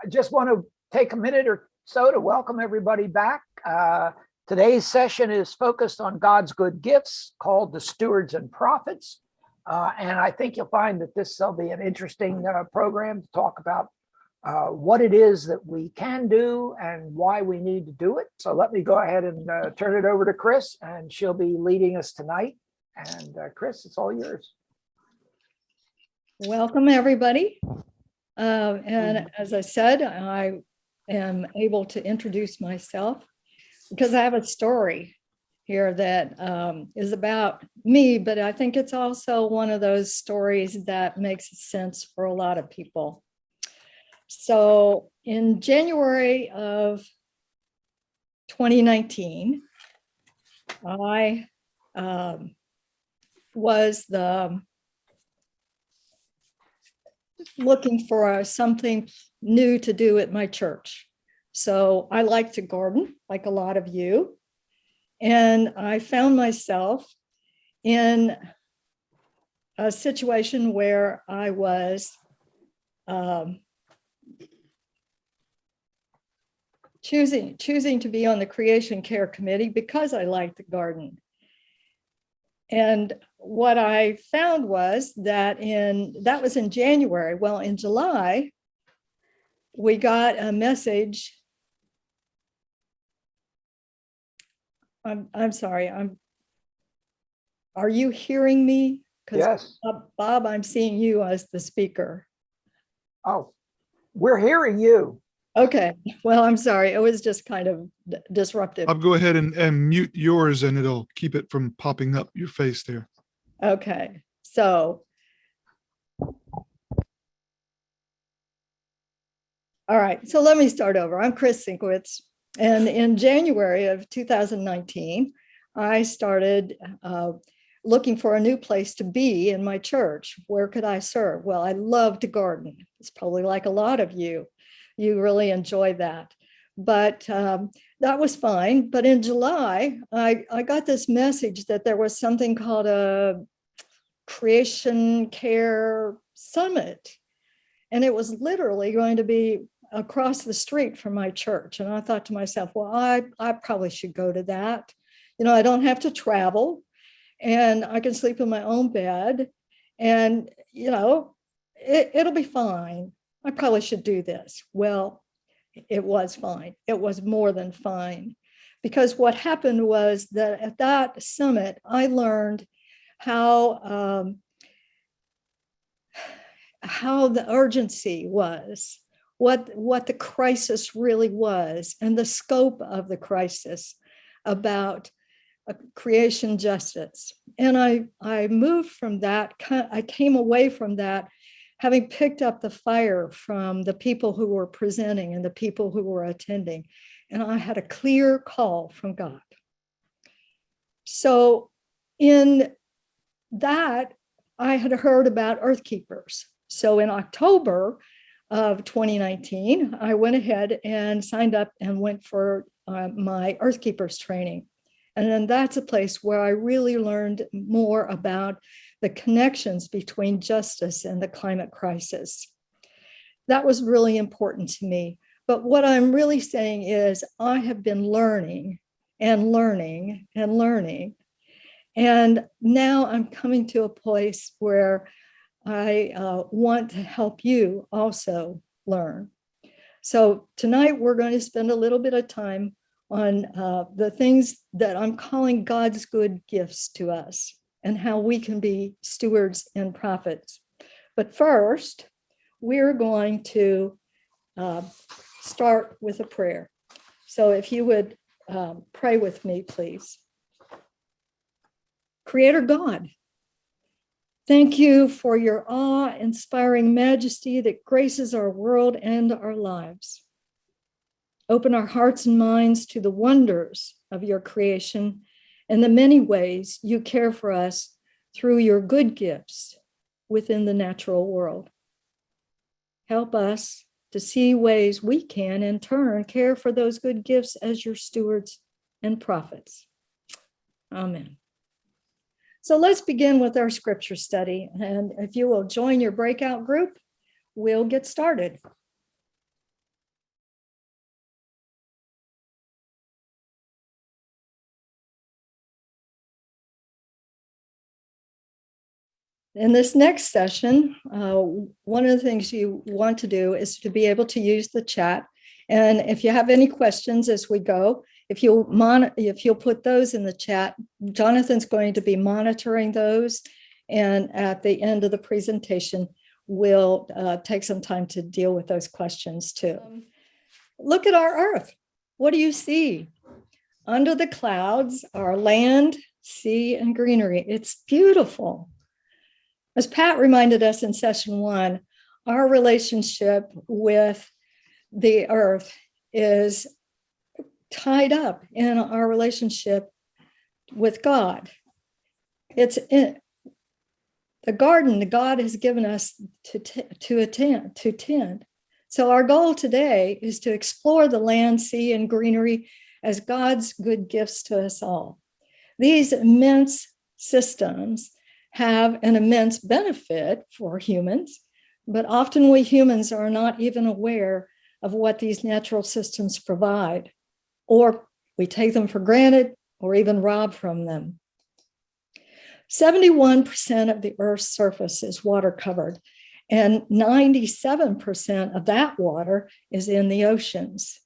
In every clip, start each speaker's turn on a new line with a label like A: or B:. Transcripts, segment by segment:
A: I just want to take a minute or so to welcome everybody back. Today's session is focused on God's good gifts, called the Stewards and Prophets. And I think you'll find that this will be an interesting program to talk about what it is that we can do and why we need to do it. So let me go ahead and turn it over to Chris, and she'll be leading us tonight. And Chris, it's all yours.
B: Welcome, everybody. And as I said, I am able to introduce myself because I have a story here that is about me, but I think it's also one of those stories that makes sense for a lot of people. So in January of 2019, I was looking for something new to do at my church. So I like to garden, like a lot of you. And I found myself in a situation where I was choosing to be on the creation care committee because I like to garden. And what I found was that that was in January. Well, in July, we got a message. I'm sorry. Are you hearing me?
A: Yes.
B: Bob, I'm seeing you as the speaker.
A: Oh, we're hearing you.
B: Okay. Well, I'm sorry. It was just kind of disruptive.
C: I'll go ahead and mute yours, and it'll keep it from popping up your face there.
B: Okay. So, all right. So let me start over. I'm Chris Zinkewicz. And in January of 2019, I started looking for a new place to be in my church. Where could I serve? Well, I love to garden. It's probably like a lot of you. You really enjoy that. But that was fine. But in July, I got this message that there was something called a Creation Care Summit. And it was literally going to be across the street from my church. And I thought to myself, well, I probably should go to that. You know, I don't have to travel and I can sleep in my own bed and, you know, it'll be fine. I probably should do this. Well, it was fine. It was more than fine. Because what happened was that at that summit, I learned how the urgency was, what the crisis really was, and the scope of the crisis about creation justice. And I moved from that, I came away from that having picked up the fire from the people who were presenting and the people who were attending. And I had a clear call from God. So in that, I had heard about Earth Keepers. So in October of 2019, I went ahead and signed up and went for my Earth Keepers training. And then that's a place where I really learned more about the connections between justice and the climate crisis. That was really important to me. But what I'm really saying is I have been learning and learning and learning. And now I'm coming to a place where I want to help you also learn. So tonight we're going to spend a little bit of time on the things that I'm calling God's good gifts to us and how we can be stewards and prophets. But first, we're going to start with a prayer. So if you would pray with me, please. Creator God, thank you for your awe-inspiring majesty that graces our world and our lives. Open our hearts and minds to the wonders of your creation and the many ways you care for us through your good gifts within the natural world. Help us to see ways we can, in turn, care for those good gifts as your stewards and prophets. Amen. So let's begin with our scripture study. And if you will join your breakout group, we'll get started. In this next session, one of the things you want to do is to be able to use the chat. And if you have any questions as we go, if you'll put those in the chat, Jonathan's going to be monitoring those. And at the end of the presentation, we'll take some time to deal with those questions too. Look at our Earth. What do you see? Under the clouds are land, sea, and greenery. It's beautiful. As Pat reminded us in session 1, our relationship with the earth is tied up in our relationship with God. It's in the garden that God has given us to tend. So our goal today is to explore the land, sea, and greenery as God's good gifts to us all. These immense systems have an immense benefit for humans, but often we humans are not even aware of what these natural systems provide, or we take them for granted or even rob from them. 71% of the Earth's surface is water covered, and 97% of that water is in the oceans.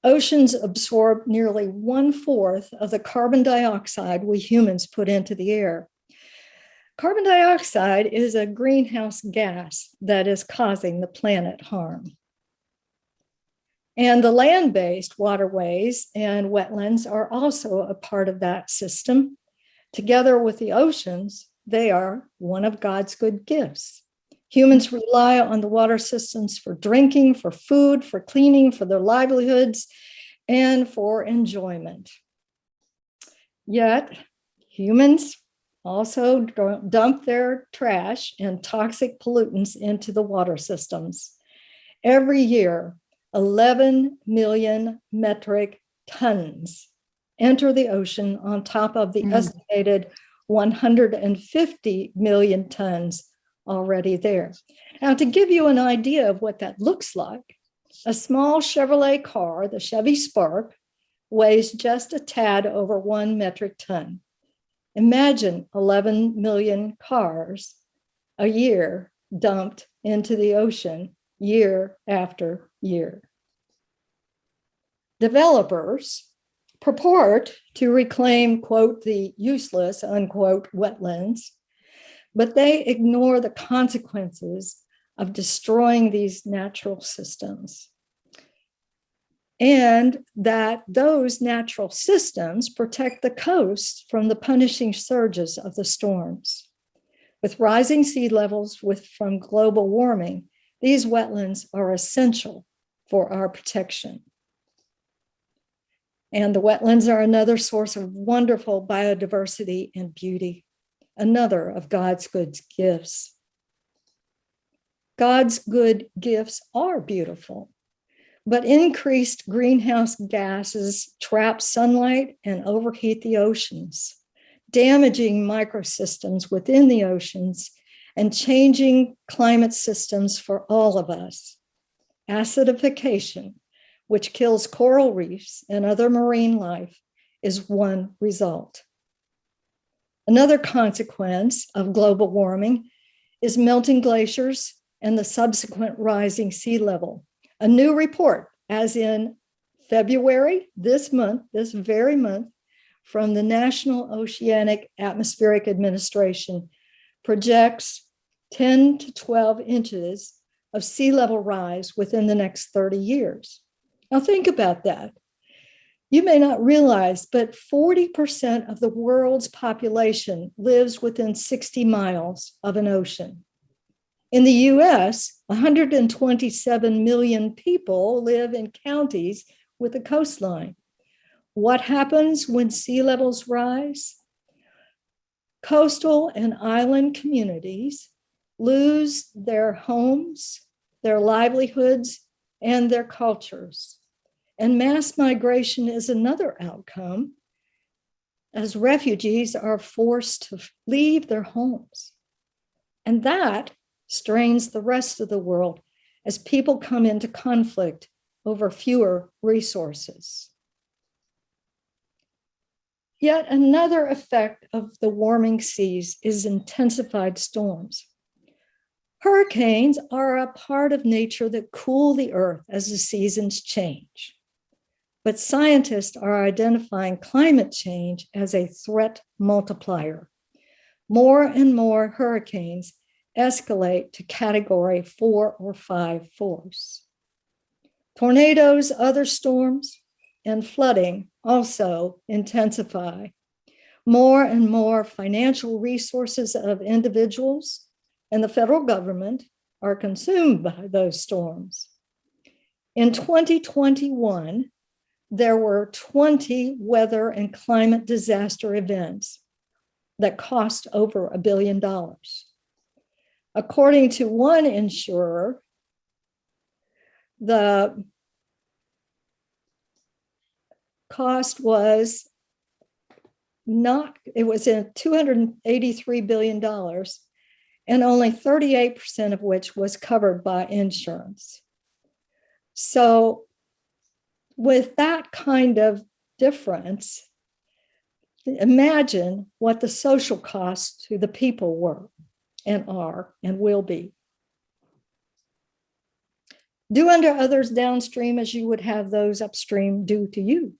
B: Oceans absorb nearly 1/4 of the carbon dioxide we humans put into the air. Carbon dioxide is a greenhouse gas that is causing the planet harm. And the land-based waterways and wetlands are also a part of that system. Together with the oceans, they are one of God's good gifts. Humans rely on the water systems for drinking, for food, for cleaning, for their livelihoods, and for enjoyment. Yet, humans also dump their trash and toxic pollutants into the water systems. Every year, 11 million metric tons enter the ocean on top of the estimated 150 million tons already there. Now, to give you an idea of what that looks like, a small Chevrolet car, the Chevy Spark, weighs just a tad over 1 metric ton. Imagine 11 million cars a year dumped into the ocean year after year. Developers purport to reclaim, quote, the useless, unquote, wetlands, but they ignore the consequences of destroying these natural systems. And that those natural systems protect the coast from the punishing surges of the storms. With rising sea levels from global warming, these wetlands are essential for our protection. And the wetlands are another source of wonderful biodiversity and beauty, another of God's good gifts. God's good gifts are beautiful, but increased greenhouse gases trap sunlight and overheat the oceans, damaging microsystems within the oceans and changing climate systems for all of us. Acidification, which kills coral reefs and other marine life, is one result. Another consequence of global warming is melting glaciers and the subsequent rising sea level. A new report, as in February, this very month, from the National Oceanic Atmospheric Administration projects 10 to 12 inches of sea level rise within the next 30 years. Now think about that. You may not realize, but 40% of the world's population lives within 60 miles of an ocean. In the US, 127 million people live in counties with a coastline. What happens when sea levels rise? Coastal and island communities lose their homes, their livelihoods, and their cultures. And mass migration is another outcome, as refugees are forced to leave their homes. And that strains the rest of the world as people come into conflict over fewer resources. Yet another effect of the warming seas is intensified storms. Hurricanes are a part of nature that cool the earth as the seasons change. But scientists are identifying climate change as a threat multiplier. More and more hurricanes escalate to category 4 or 5 force. Tornadoes, other storms, and flooding also intensify. More and more financial resources of individuals and the federal government are consumed by those storms. In 2021, there were 20 weather and climate disaster events that cost over $1 billion. According to one insurer, the cost was $283 billion, and only 38% of which was covered by insurance. So with that kind of difference, imagine what the social costs to the people were and are and will be. Do unto others downstream as you would have those upstream do to you.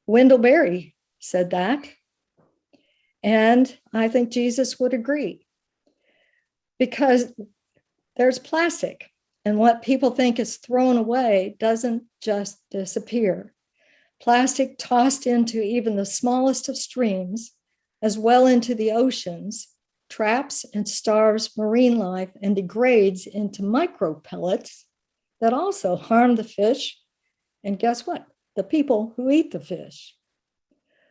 B: Wendell Berry said that, and I think Jesus would agree, because there's plastic, and what people think is thrown away doesn't just disappear. Plastic tossed into even the smallest of streams, as well into the oceans, traps and starves marine life and degrades into micro pellets that also harm the fish. And guess what? The people who eat the fish.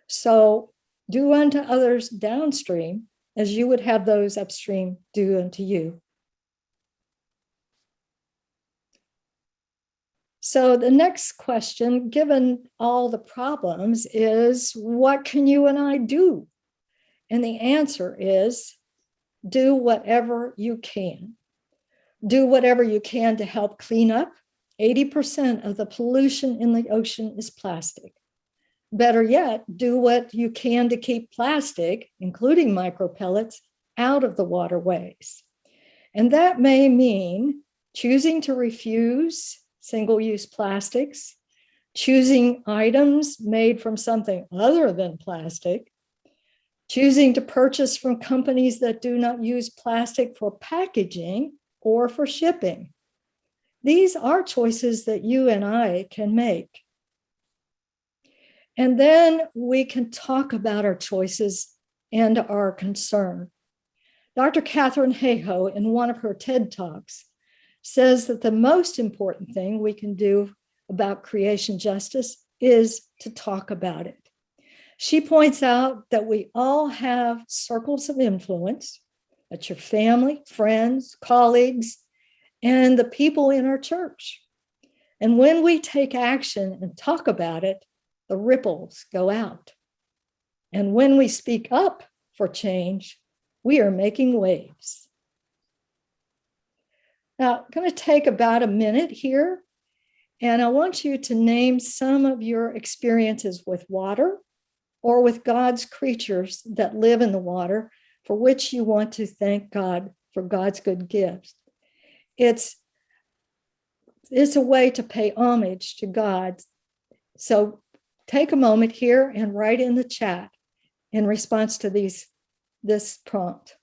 B: So do unto others downstream as you would have those upstream do unto you. So the next question, given all the problems, is what can you and I do? And the answer is do whatever you can. Do whatever you can to help clean up. 80% of the pollution in the ocean is plastic. Better yet, do what you can to keep plastic, including micropellets, out of the waterways. And that may mean choosing to refuse single-use plastics, choosing items made from something other than plastic, choosing to purchase from companies that do not use plastic for packaging or for shipping. These are choices that you and I can make. And then we can talk about our choices and our concern. Dr. Katharine Hayhoe, in one of her TED Talks, says that the most important thing we can do about creation justice is to talk about it. She points out that we all have circles of influence. That's your family, friends, colleagues, and the people in our church. And when we take action and talk about it, the ripples go out. And when we speak up for change, we are making waves. Now, I'm going to take about a minute here, and I want you to name some of your experiences with water or with God's creatures that live in the water for which you want to thank God for God's good gifts. It's a way to pay homage to God. So take a moment here and write in the chat in response to this prompt.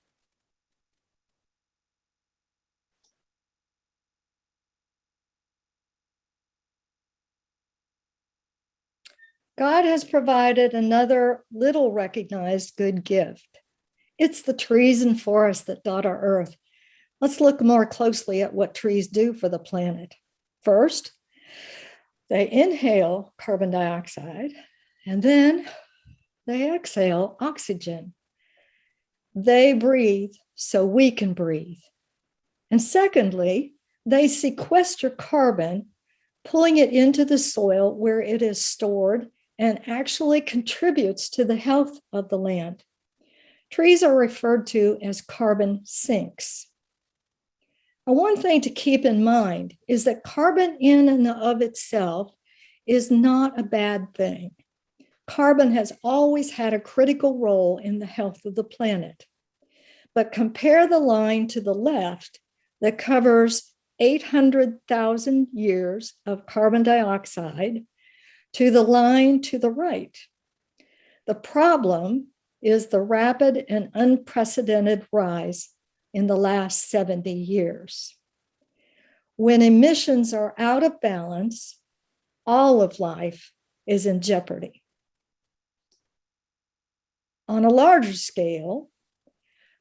B: God has provided another little recognized good gift. It's the trees and forests that dot our earth. Let's look more closely at what trees do for the planet. First, they inhale carbon dioxide, and then they exhale oxygen. They breathe so we can breathe. And secondly, they sequester carbon, pulling it into the soil where it is stored and actually contributes to the health of the land. Trees are referred to as carbon sinks. Now, one thing to keep in mind is that carbon in and of itself is not a bad thing. carbon has always had a critical role in the health of the planet. But compare the line to the left that covers 800,000 years of carbon dioxide to the line to the right. The problem is the rapid and unprecedented rise in the last 70 years. When emissions are out of balance, all of life is in jeopardy. On a larger scale,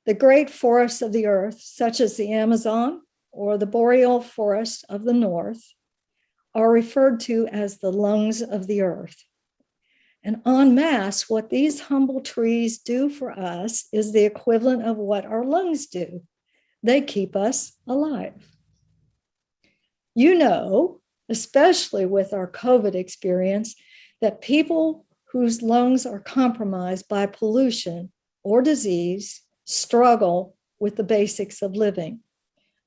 B: the great forests of the earth, such as the Amazon or the boreal forest of the north, are referred to as the lungs of the earth. And en masse, what these humble trees do for us is the equivalent of what our lungs do. They keep us alive. You know, especially with our COVID experience, that people whose lungs are compromised by pollution or disease struggle with the basics of living.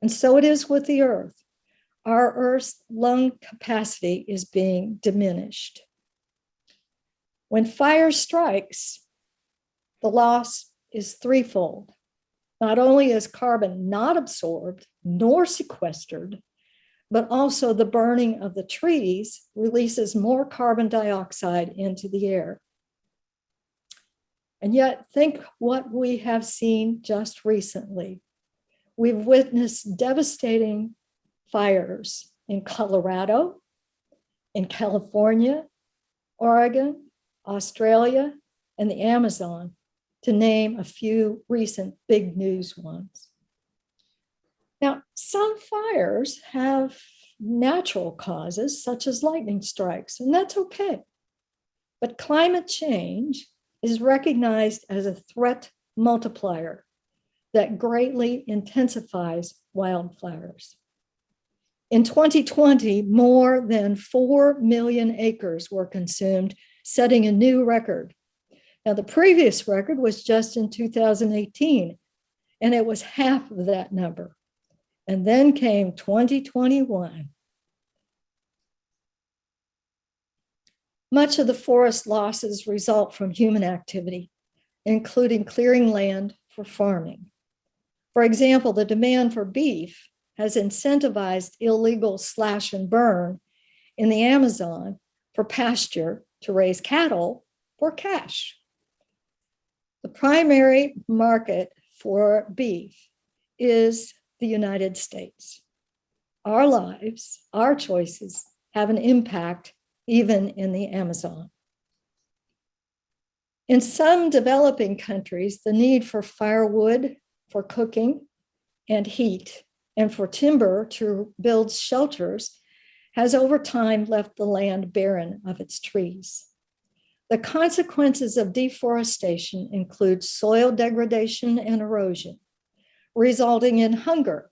B: And so it is with the earth. Our Earth's lung capacity is being diminished. When fire strikes, the loss is threefold. Not only is carbon not absorbed nor sequestered, but also the burning of the trees releases more carbon dioxide into the air. And yet, think what we have seen just recently. We've witnessed devastating fires in Colorado, in California, Oregon, Australia, and the Amazon, to name a few recent big news ones. Now, some fires have natural causes, such as lightning strikes, and that's okay. But climate change is recognized as a threat multiplier that greatly intensifies wildfires. In 2020, more than 4 million acres were consumed, setting a new record. Now, the previous record was just in 2018, and it was half of that number. And then came 2021. Much of the forest losses result from human activity, including clearing land for farming. For example, the demand for beef has incentivized illegal slash and burn in the Amazon for pasture to raise cattle for cash. The primary market for beef is the United States. Our lives, our choices have an impact even in the Amazon. In some developing countries, the need for firewood for cooking and heat and for timber to build shelters has over time left the land barren of its trees. The consequences of deforestation include soil degradation and erosion, resulting in hunger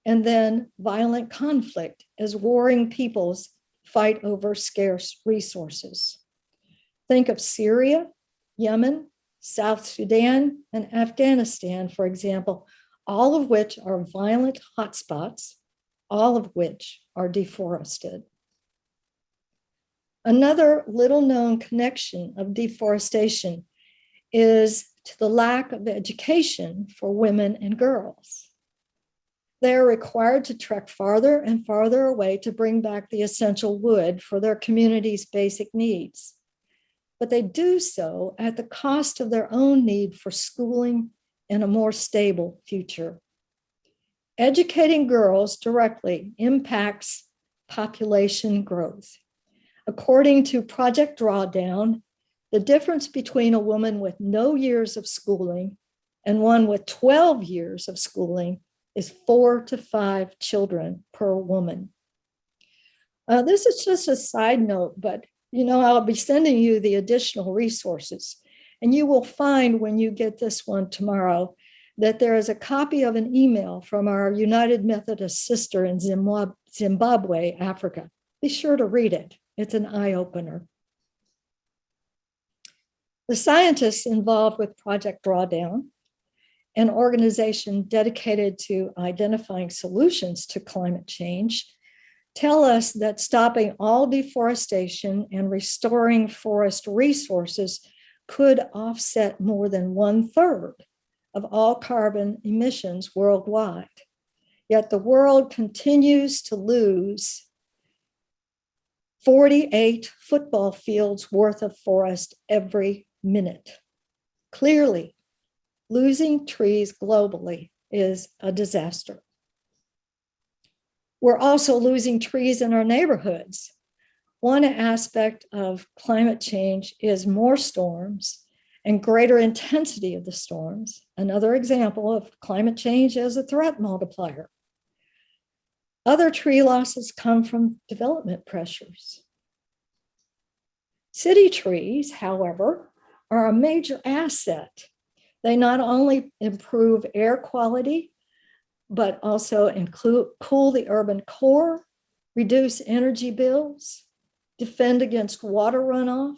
B: and then violent conflict as warring peoples fight over scarce resources. Think of Syria, Yemen, South Sudan, and Afghanistan, for example, all of which are violent hotspots, all of which are deforested. Another little-known connection of deforestation is to the lack of education for women and girls. They are required to trek farther and farther away to bring back the essential wood for their community's basic needs. But they do so at the cost of their own need for schooling and a more stable future. Educating girls directly impacts population growth. According to Project Drawdown, the difference between a woman with no years of schooling and one with 12 years of schooling is 4 to 5 children per woman. This is just a side note, but I'll be sending you the additional resources, and you will find when you get this one tomorrow that there is a copy of an email from our United Methodist sister in Zimbabwe, Africa. Be sure to read it. It's an eye-opener. The scientists involved with Project Drawdown, an organization dedicated to identifying solutions to climate change, tell us that stopping all deforestation and restoring forest resources could offset more than 1/3 of all carbon emissions worldwide. Yet the world continues to lose 48 football fields worth of forest every minute. Clearly, losing trees globally is a disaster. We're also losing trees in our neighborhoods. One aspect of climate change is more storms and greater intensity of the storms. Another example of climate change is a threat multiplier. Other tree losses come from development pressures. City trees, however, are a major asset. They not only improve air quality, but also cool the urban core, reduce energy bills, defend against water runoff,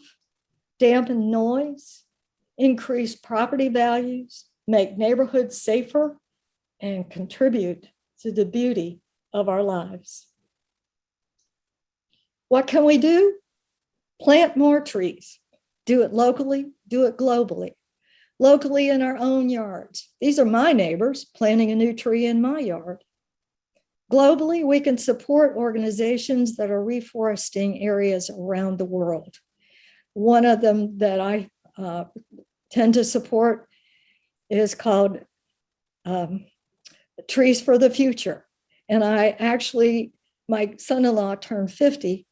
B: dampen noise, increase property values, make neighborhoods safer, and contribute to the beauty of our lives. What can we do? Plant more trees. Do it locally, do it globally. Locally in our own yards. These are my neighbors planting a new tree in my yard. Globally, we can support organizations that are reforesting areas around the world. One of them that I tend to support is called Trees for the Future. And my son-in-law turned 50,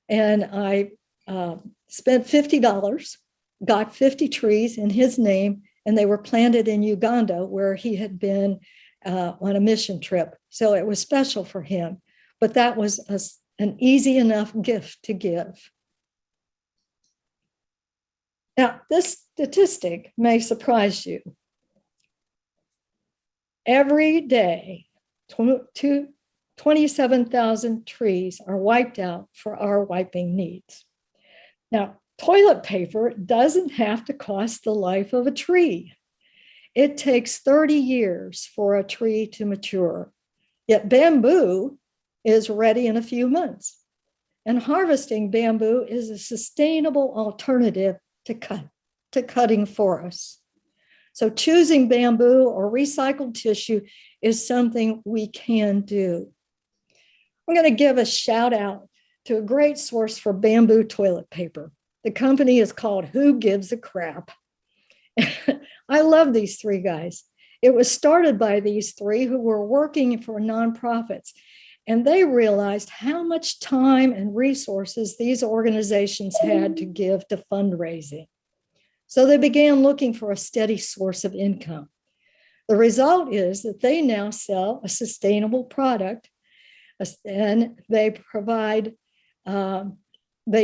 B: and I spent $50, got 50 trees in his name, and they were planted in Uganda, where he had been on a mission trip. So it was special for him, but that was an easy enough gift to give. Now, this statistic may surprise you. Every day, 27,000 trees are wiped out for our wiping needs. Now, toilet paper doesn't have to cost the life of a tree. It takes 30 years for a tree to mature, yet bamboo is ready in a few months. And harvesting bamboo is a sustainable alternative to cutting forests. So choosing bamboo or recycled tissue is something we can do. I'm going to give a shout out to a great source for bamboo toilet paper. The company is called Who Gives a Crap? I love these three guys. It was started by these three who were working for nonprofits, and they realized how much time and resources these organizations had to give to fundraising. So they began looking for a steady source of income. The result is that they now sell a sustainable product, and they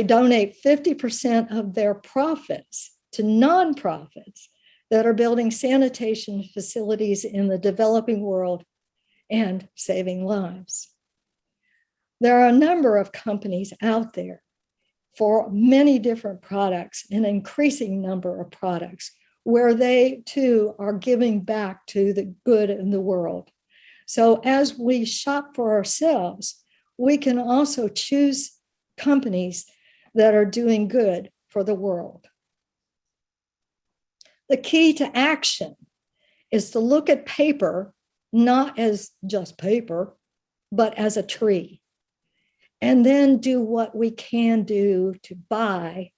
B: donate 50% of their profits to nonprofits that are building sanitation facilities in the developing world and saving lives. There are a number of companies out there for many different products, an increasing number of products, where they too are giving back to the good in the world. So as we shop for ourselves, we can also choose companies that are doing good for the world. The key to action is to look at paper not as just paper, but as a tree. And then do what we can do to buy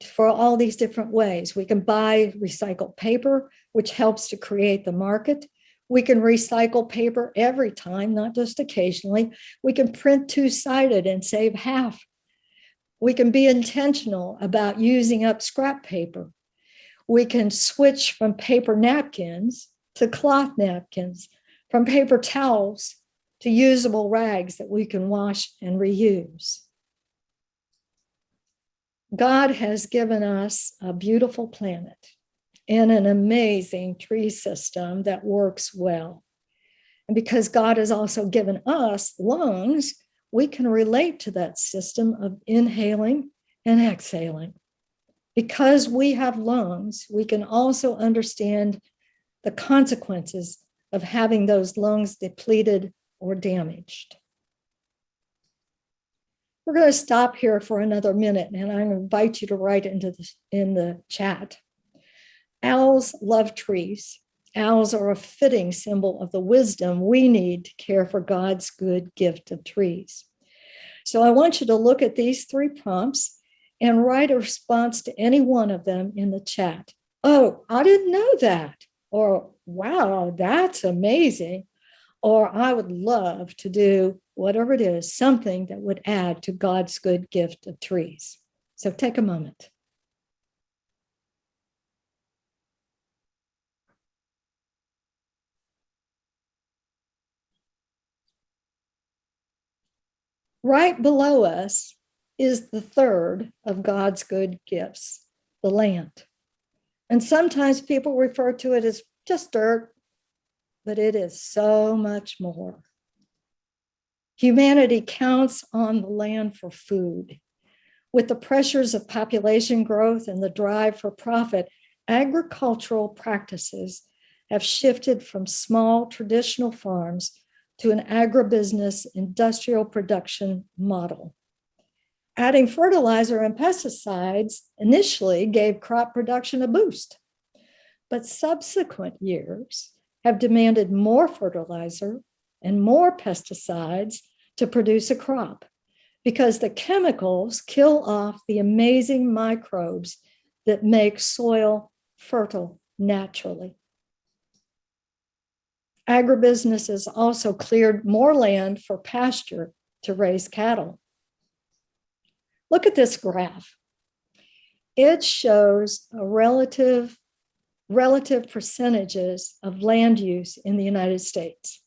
B: for all these different ways. We can buy recycled paper, which helps to create the market. We can recycle paper every time, not just occasionally. We can print two-sided and save half. We can be intentional about using up scrap paper. We can switch from paper napkins to cloth napkins, from paper towels to usable rags that we can wash and reuse. God has given us a beautiful planet and an amazing tree system that works well. And because God has also given us lungs, we can relate to that system of inhaling and exhaling. Because we have lungs, we can also understand the consequences of having those lungs depleted or damaged. We're going to stop here for another minute, and I'm going to invite you to write in the chat. Owls love trees. Owls are a fitting symbol of the wisdom we need to care for God's good gift of trees. So I want you to look at these 3 prompts and write a response to any one of them in the chat. Oh, I didn't know that. Or, wow, that's amazing. Or I would love to do whatever it is, something that would add to God's good gift of trees. So take a moment. Right below us is the third of God's good gifts, the land. And sometimes people refer to it as just dirt, but it is so much more. Humanity counts on the land for food. With the pressures of population growth and the drive for profit, agricultural practices have shifted from small traditional farms to an agribusiness industrial production model. Adding fertilizer and pesticides initially gave crop production a boost, but subsequent years have demanded more fertilizer and more pesticides to produce a crop, because the chemicals kill off the amazing microbes that make soil fertile naturally. Agribusinesses also cleared more land for pasture to raise cattle. Look at this graph. It shows a relative percentages of land use in the United States.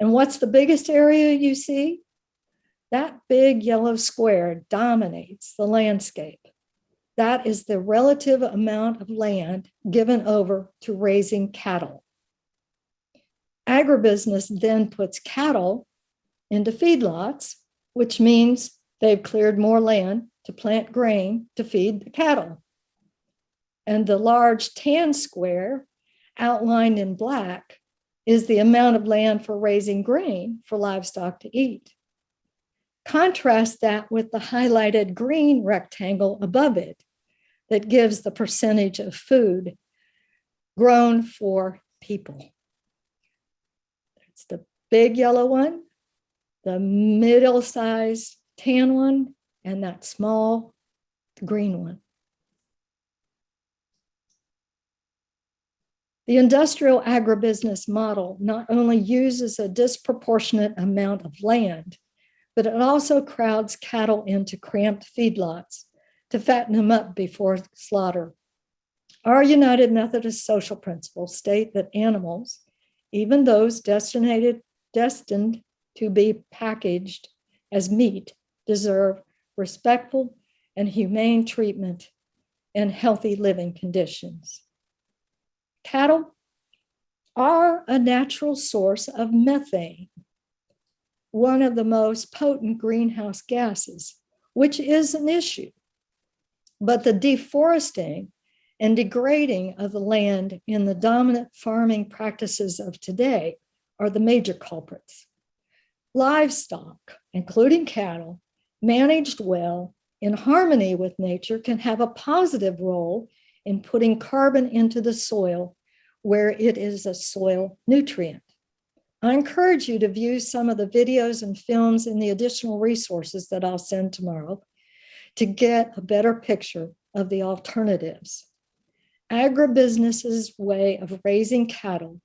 B: And what's the biggest area you see? That big yellow square dominates the landscape. That is the relative amount of land given over to raising cattle. Agribusiness then puts cattle into feedlots, which means they've cleared more land to plant grain to feed the cattle. And the large tan square outlined in black is the amount of land for raising grain for livestock to eat. Contrast that with the highlighted green rectangle above it that gives the percentage of food grown for people. It's the big yellow one, the middle-sized tan one, and that small green one. The industrial agribusiness model not only uses a disproportionate amount of land, but it also crowds cattle into cramped feedlots to fatten them up before slaughter. Our United Methodist social principles state that animals, even those destined to be packaged as meat, deserve respectful and humane treatment and healthy living conditions. Cattle are a natural source of methane, one of the most potent greenhouse gases, which is an issue. But the deforesting and degrading of the land in the dominant farming practices of today are the major culprits. Livestock, including cattle, managed well in harmony with nature, can have a positive role in putting carbon into the soil where it is a soil nutrient. I encourage you to view some of the videos and films in the additional resources that I'll send tomorrow to get a better picture of the alternatives. Agribusiness's way of raising cattle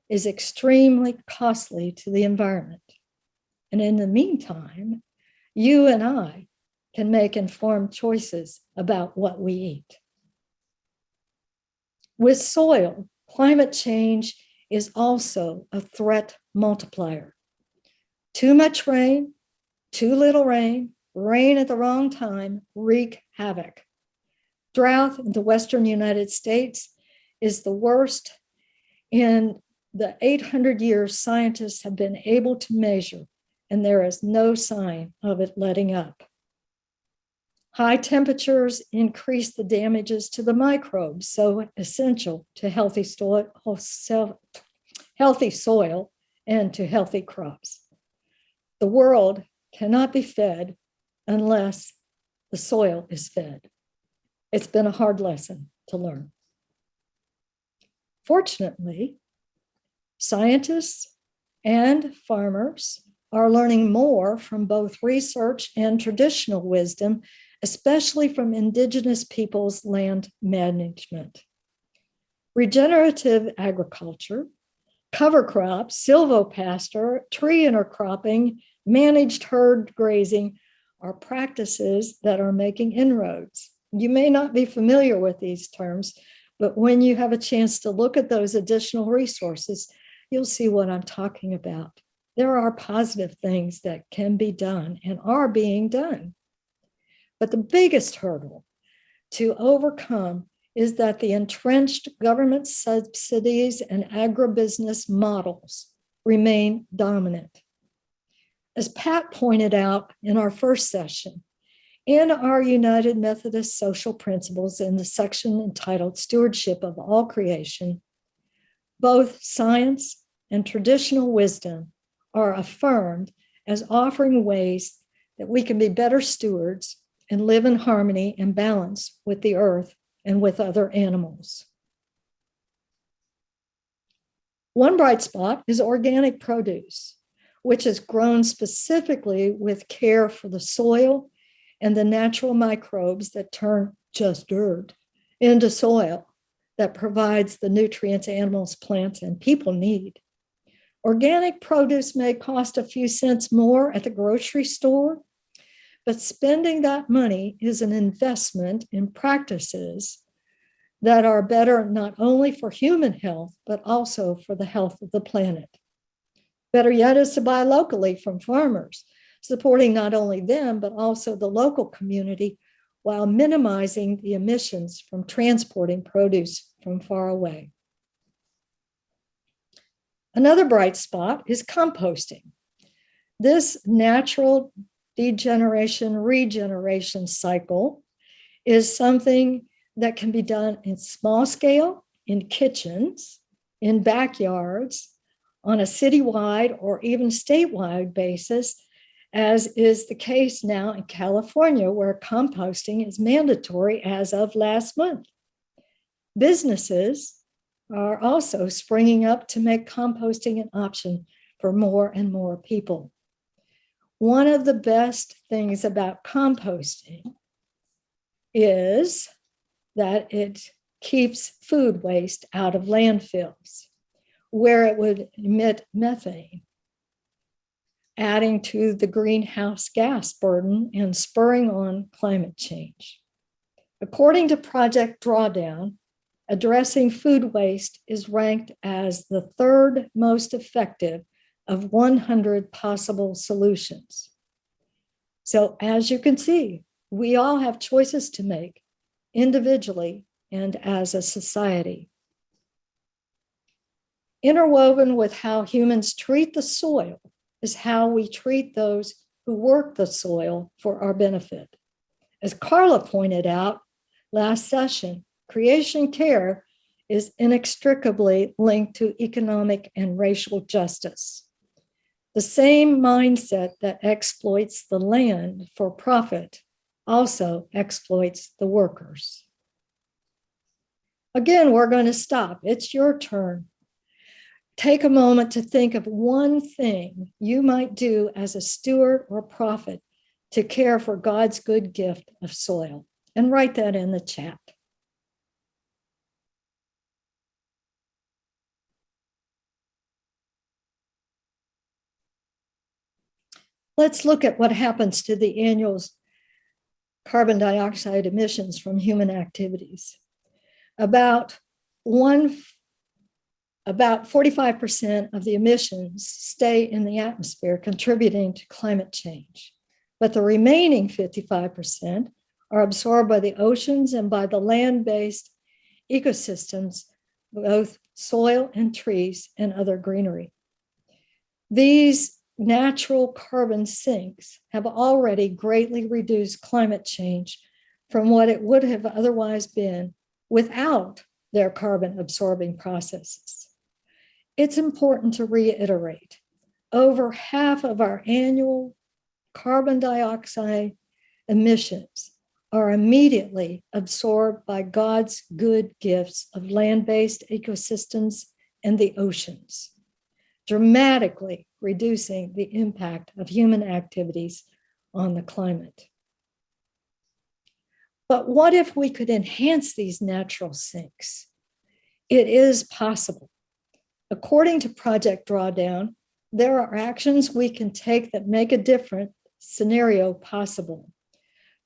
B: is extremely costly to the environment. And in the meantime, you and I can make informed choices about what we eat. With soil, climate change is also a threat multiplier. Too much rain, too little rain, rain at the wrong time wreak havoc. Drought in the Western United States is the worst in the 800 years scientists have been able to measure, and there is no sign of it letting up. High temperatures increase the damages to the microbes, so essential to healthy soil and to healthy crops. The world cannot be fed unless the soil is fed. It's been a hard lesson to learn. Fortunately, scientists and farmers are learning more from both research and traditional wisdom, especially from indigenous peoples' land management. Regenerative agriculture, cover crops, silvopasture, tree intercropping, managed herd grazing are practices that are making inroads. You may not be familiar with these terms, but when you have a chance to look at those additional resources, you'll see what I'm talking about. There are positive things that can be done and are being done. But the biggest hurdle to overcome is that the entrenched government subsidies and agribusiness models remain dominant. As Pat pointed out in our first session, in our United Methodist Social Principles in the section entitled Stewardship of All Creation, both science and traditional wisdom are affirmed as offering ways that we can be better stewards and live in harmony and balance with the earth and with other animals. One bright spot is organic produce, which is grown specifically with care for the soil and the natural microbes that turn just dirt into soil that provides the nutrients animals, plants, and people need. Organic produce may cost a few cents more at the grocery store, but spending that money is an investment in practices that are better not only for human health, but also for the health of the planet. Better yet is to buy locally from farmers, supporting not only them, but also the local community while minimizing the emissions from transporting produce from far away. Another bright spot is composting. This natural degeneration, regeneration cycle is something that can be done in small scale, in kitchens, in backyards, on a citywide or even statewide basis, as is the case now in California, where composting is mandatory as of last month. Businesses are also springing up to make composting an option for more and more people. One of the best things about composting is that it keeps food waste out of landfills, where it would emit methane, adding to the greenhouse gas burden and spurring on climate change. According to Project Drawdown, addressing food waste is ranked as the third most effective of 100 possible solutions. So as you can see, we all have choices to make individually and as a society. Interwoven with how humans treat the soil is how we treat those who work the soil for our benefit. As Carla pointed out last session, creation care is inextricably linked to economic and racial justice. The same mindset that exploits the land for profit also exploits the workers. Again, we're going to stop. It's your turn. Take a moment to think of one thing you might do as a steward or prophet to care for God's good gift of soil, and write that in the chat. Let's look at what happens to the annual carbon dioxide emissions from human activities. About 45% of the emissions stay in the atmosphere, contributing to climate change. But the remaining 55% are absorbed by the oceans and by the land-based ecosystems, both soil and trees and other greenery. These natural carbon sinks have already greatly reduced climate change from what it would have otherwise been without their carbon absorbing processes. It's important to reiterate, over half of our annual carbon dioxide emissions are immediately absorbed by God's good gifts of land-based ecosystems and the oceans, dramatically reducing the impact of human activities on the climate. But what if we could enhance these natural sinks? It is possible. According to Project Drawdown, there are actions we can take that make a different scenario possible.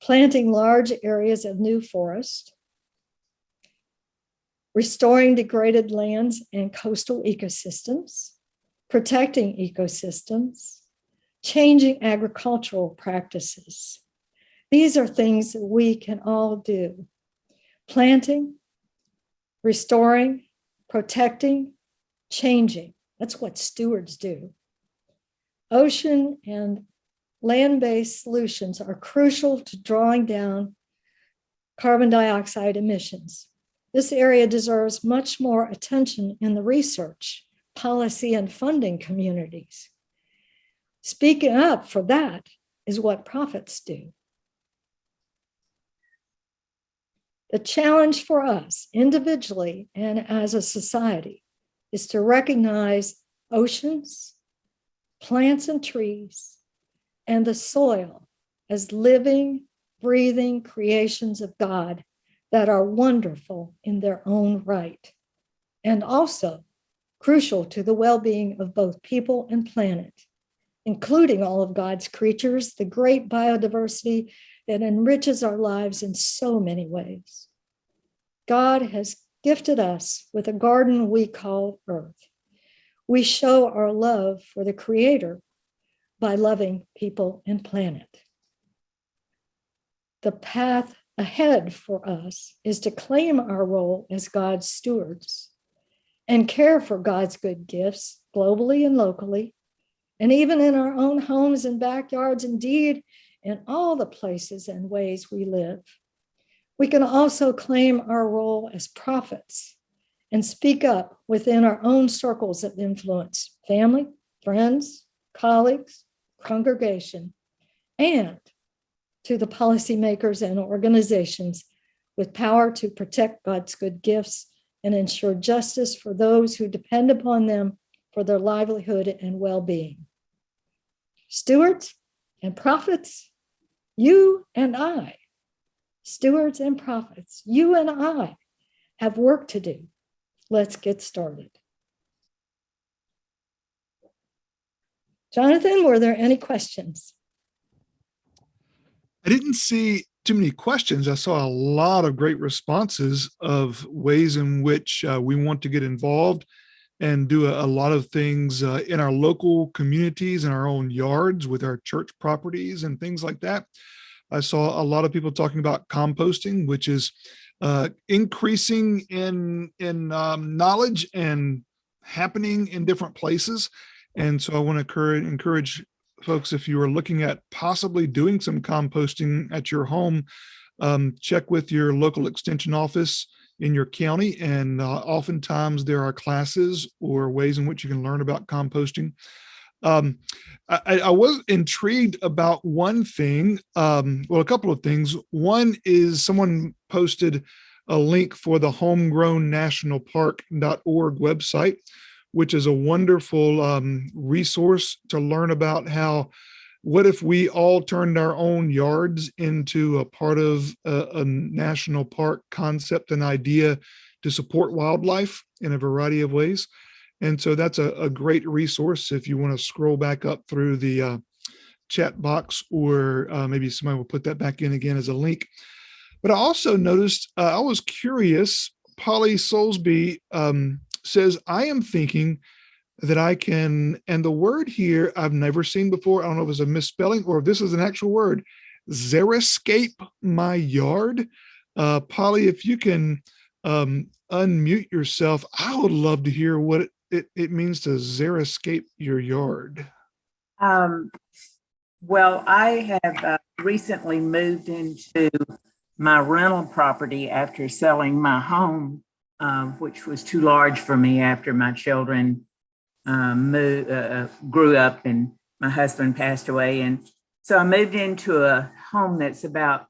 B: Planting large areas of new forest, restoring degraded lands and coastal ecosystems, protecting ecosystems, changing agricultural practices. These are things that we can all do. Planting, restoring, protecting, changing. That's what stewards do. Ocean and land-based solutions are crucial to drawing down carbon dioxide emissions. This area deserves much more attention in the research, policy, and funding communities. Speaking up for that is what prophets do. The challenge for us individually and as a society is to recognize oceans, plants and trees, and the soil as living, breathing creations of God that are wonderful in their own right, and also crucial to the well-being of both people and planet, including all of God's creatures, the great biodiversity that enriches our lives in so many ways. God has gifted us with a garden we call Earth. We show our love for the Creator by loving people and planet. The path ahead for us is to claim our role as God's stewards and care for God's good gifts globally and locally, and even in our own homes and backyards, indeed, in all the places and ways we live. We can also claim our role as prophets and speak up within our own circles of influence, family, friends, colleagues, congregation, and to the policymakers and organizations with power to protect God's good gifts and ensure justice for those who depend upon them for their livelihood and well-being. Stewards and prophets, you and I, stewards and prophets, you and I have work to do. Let's get started. Jonathan, were there any questions?
C: I didn't see too many questions. I saw a lot of great responses of ways in which we want to get involved and do a lot of things in our local communities, in our own yards, with our church properties and things like that. I saw a lot of people talking about composting, which is increasing in knowledge and happening in different places. And so I want to encourage folks, if you are looking at possibly doing some composting at your home, check with your local extension office in your county. And oftentimes there are classes or ways in which you can learn about composting. I was intrigued about one thing, well, a couple of things. One is someone posted a link for the homegrownnationalpark.org website, which is a wonderful resource to learn about what if we all turned our own yards into a part of a national park concept and idea to support wildlife in a variety of ways. And so that's a great resource if you want to scroll back up through the chat box, or maybe somebody will put that back in again as a link. But I also noticed, I was curious, Polly Soulsby says, I am thinking that I can, and the word here I've never seen before. I don't know if it's a misspelling or if this is an actual word, xeriscape my yard. Polly, if you can unmute yourself, I would love to hear what it means to xeriscape your yard.
D: Well, I have recently moved into my rental property after selling my home, which was too large for me after my children grew up and my husband passed away. And So I moved into a home that's about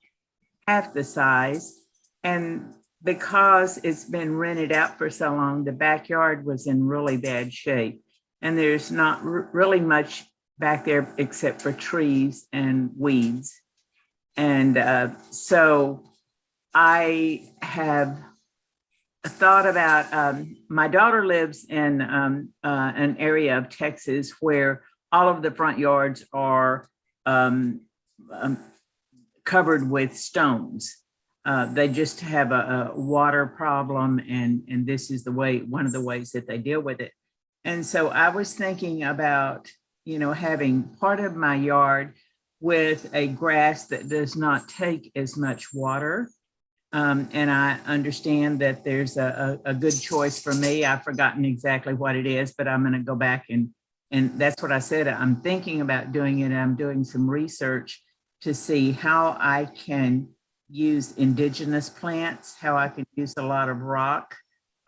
D: half the size. And because it's been rented out for so long, the backyard was in really bad shape. And there's not really much back there except for trees and weeds. And so I have thought about, my daughter lives in an area of Texas where all of the front yards are covered with stones. They just have a water problem, and this is one of the ways that they deal with it. And so I was thinking about, having part of my yard with a grass that does not take as much water. And I understand that there's a good choice for me. I've forgotten exactly what it is, but I'm going to go back and that's what I said. I'm thinking about doing it. I'm doing some research to see how I can use indigenous plants, how I can use a lot of rock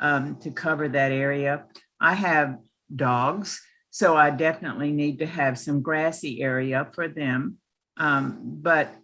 D: to cover that area. I have dogs, so I definitely need to have some grassy area for them. But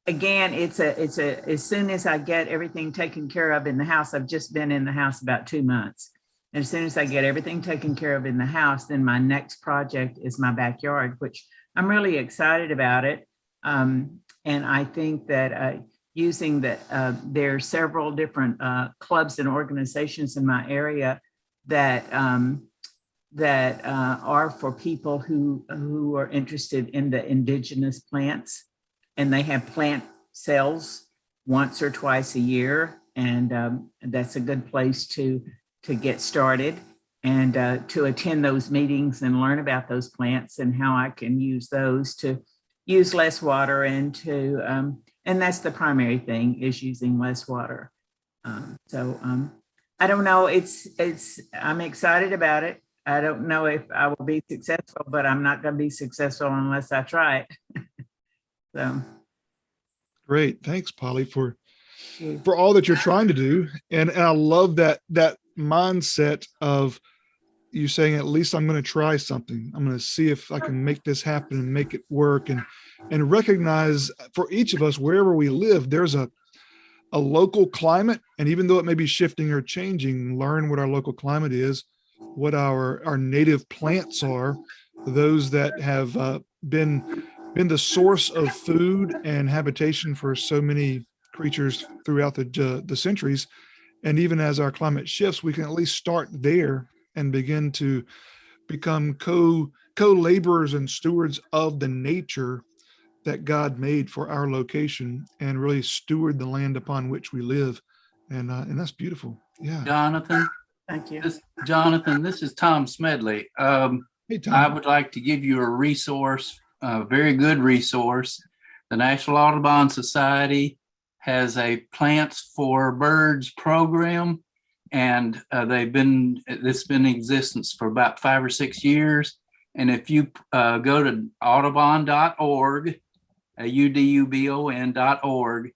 D: again, it's as soon as I get everything taken care of in the house, I've just been in the house about 2 months. And as soon as I get everything taken care of in the house, then my next project is my backyard, which I'm really excited about it. And I think that using that, there are several different clubs and organizations in my area that are for people who are interested in the indigenous plants, and they have plant sales once or twice a year, and that's a good place to get started and to attend those meetings and learn about those plants and how I can use those to use less water and and that's the primary thing, is using less water. So I don't know. I'm excited about it. I don't know if I will be successful, but I'm not going to be successful unless I try it. So
C: Great. Thanks, Polly, for all that you're trying to do. And I love that mindset of you saying, at least I'm going to try something. I'm going to see if I can make this happen and make it work, and recognize for each of us, wherever we live, there's a local climate. And even though it may be shifting or changing, learn what our local climate is, what our native plants are, those that have been the source of food and habitation for so many creatures throughout the centuries. And even as our climate shifts, we can at least start there and begin to become co-laborers and stewards of the nature that God made for our location, and really steward the land upon which we live. And that's beautiful. Yeah.
E: Jonathan.
D: thank you.
E: Jonathan, this is Tom Smedley.
C: Hey, Tom.
E: I would like to give you a resource, a very good resource. The National Audubon Society has a Plants for Birds program, and it's been in existence for about 5 or 6 years. And if you go to audubon.org, audubon.org,